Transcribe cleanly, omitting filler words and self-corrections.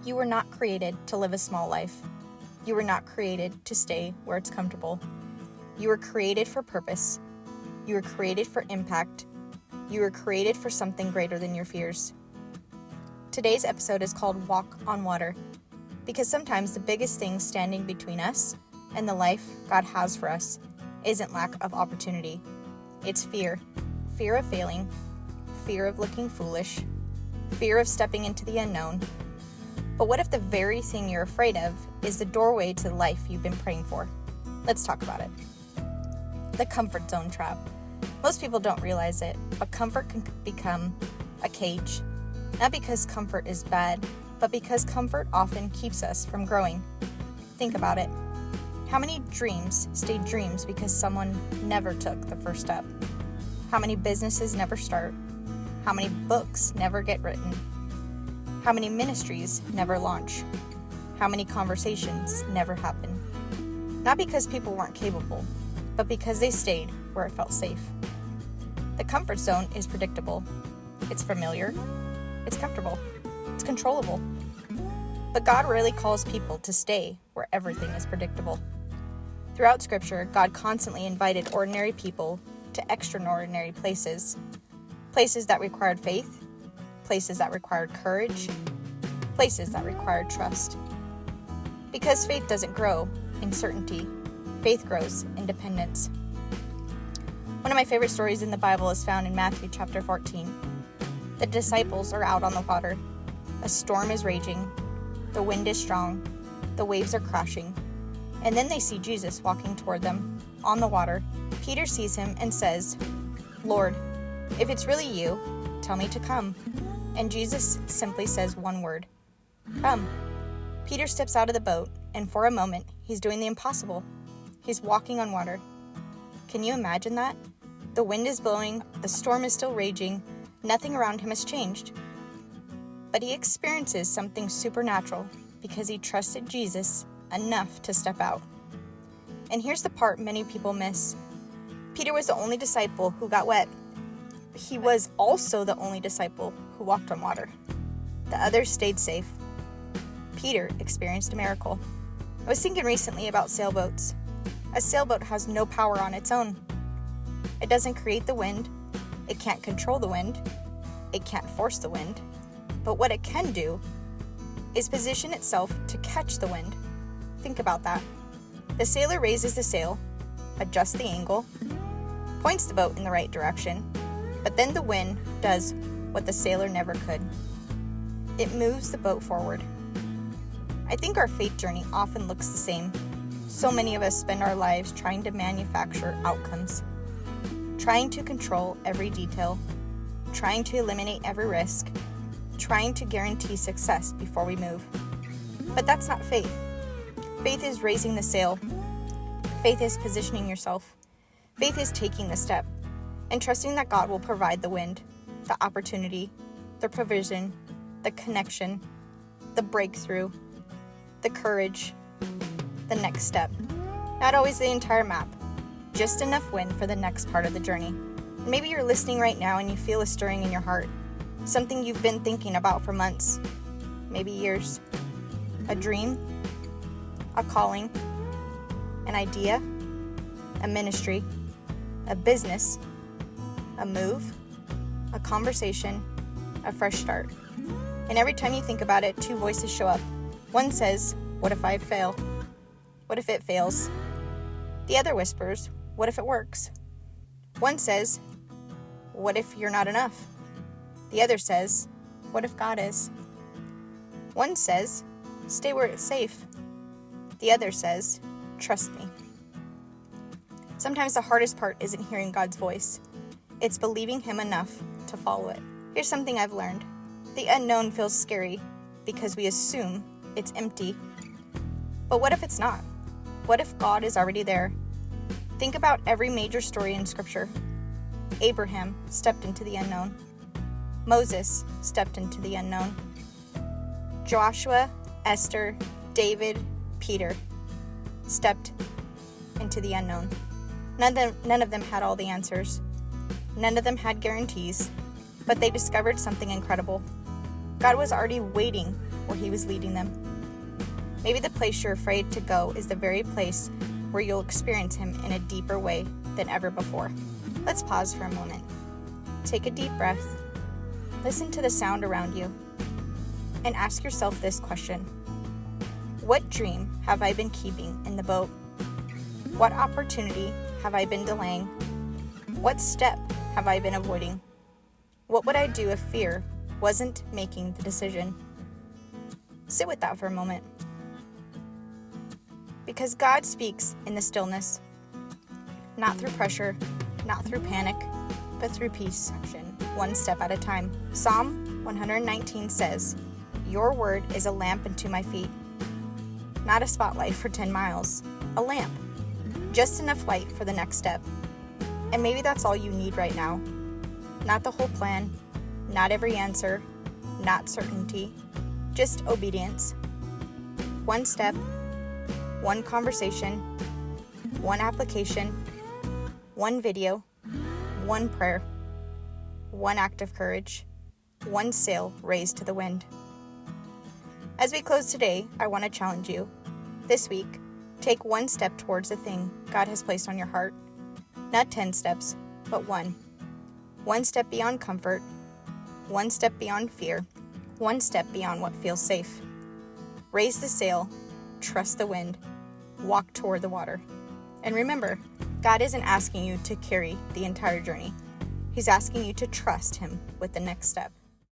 You were not created to live a small life. You were not created to stay where it's comfortable. You were created for purpose. You were created for impact. You were created for something greater than your fears. Today's episode is called Walk on Water, because sometimes the biggest thing standing between us and the life God has for us isn't lack of opportunity. It's fear. Fear of failing, fear of looking foolish, fear of stepping into the unknown. But what if the very thing you're afraid of is the doorway to the life you've been praying for? Let's talk about it. The comfort zone trap. Most people don't realize it, but comfort can become a cage. Not because comfort is bad, but because comfort often keeps us from growing. Think about it. How many dreams stayed dreams because someone never took the first step? How many businesses never start? How many books never get written? How many ministries never launch? How many conversations never happen? Not because people weren't capable, but because they stayed where it felt safe. The comfort zone is predictable. It's familiar. It's comfortable. It's controllable. But God rarely calls people to stay where everything is predictable. Throughout Scripture, God constantly invited ordinary people to extraordinary places. Places that required faith, places that required courage, places that required trust. Because faith doesn't grow in certainty, faith grows in dependence. One of my favorite stories in the Bible is found in Matthew chapter 14. The disciples are out on the water. A storm is raging. The wind is strong. The waves are crashing. And then they see Jesus walking toward them on the water. Peter sees him and says, "Lord, if it's really you, tell me to come." And Jesus simply says one word, "Come." Peter steps out of the boat, and for a moment, he's doing the impossible. He's walking on water. Can you imagine that? The wind is blowing, the storm is still raging, nothing around him has changed. But he experiences something supernatural because he trusted Jesus enough to step out. And here's the part many people miss. Peter was the only disciple who got wet. He was also the only disciple who walked on water. The others stayed safe. Peter experienced a miracle. I was thinking recently about sailboats. A sailboat has no power on its own. It doesn't create the wind. It can't control the wind. It can't force the wind. But what it can do is position itself to catch the wind. Think about that. The sailor raises the sail, adjusts the angle, points the boat in the right direction, but then the wind does what the sailor never could. It moves the boat forward. I think our faith journey often looks the same. So many of us spend our lives trying to manufacture outcomes, trying to control every detail, trying to eliminate every risk, trying to guarantee success before we move. But that's not faith. Faith is raising the sail. Faith is positioning yourself. Faith is taking the step and trusting that God will provide the wind, the opportunity, the provision, the connection, the breakthrough, the courage, the next step. Not always the entire map, just enough wind for the next part of the journey. Maybe you're listening right now and you feel a stirring in your heart, something you've been thinking about for months, maybe years. A dream, a calling, an idea, a ministry, a business, a move, a conversation, a fresh start. And every time you think about it, two voices show up. One says, "What if I fail? What if it fails?" The other whispers, "What if it works?" One says, "What if you're not enough?" The other says, "What if God is?" One says, "Stay where it's safe." The other says, "Trust me." Sometimes the hardest part isn't hearing God's voice. It's believing Him enough to follow it. Here's something I've learned. The unknown feels scary because we assume it's empty. But what if it's not? What if God is already there? Think about every major story in Scripture. Abraham stepped into the unknown. Moses stepped into the unknown. Joshua, Esther, David, Peter stepped into the unknown. None of them had all the answers. None of them had guarantees, but they discovered something incredible. God was already waiting where He was leading them. Maybe the place you're afraid to go is the very place where you'll experience Him in a deeper way than ever before. Let's pause for a moment. Take a deep breath. Listen to the sound around you. And ask yourself this question. What dream have I been keeping in the boat? What opportunity have I been delaying? What step have I been avoiding? What would I do if fear wasn't making the decision? Sit with that for a moment. Because God speaks in the stillness, not through pressure, not through panic, but through peace, one step at a time. Psalm 119 says, "Your word is a lamp unto my feet." Not a spotlight for 10 miles, a lamp. Just enough light for the next step. And maybe that's all you need right now. Not the whole plan, not every answer, not certainty, just obedience. One step, one conversation, one application, one video, one prayer, one act of courage, one sail raised to the wind. As we close today, I want to challenge you. This week, take one step towards the thing God has placed on your heart. Not 10 steps, but one. One step beyond comfort, one step beyond fear, one step beyond what feels safe. Raise the sail, trust the wind, walk toward the water. And remember, God isn't asking you to carry the entire journey. He's asking you to trust Him with the next step.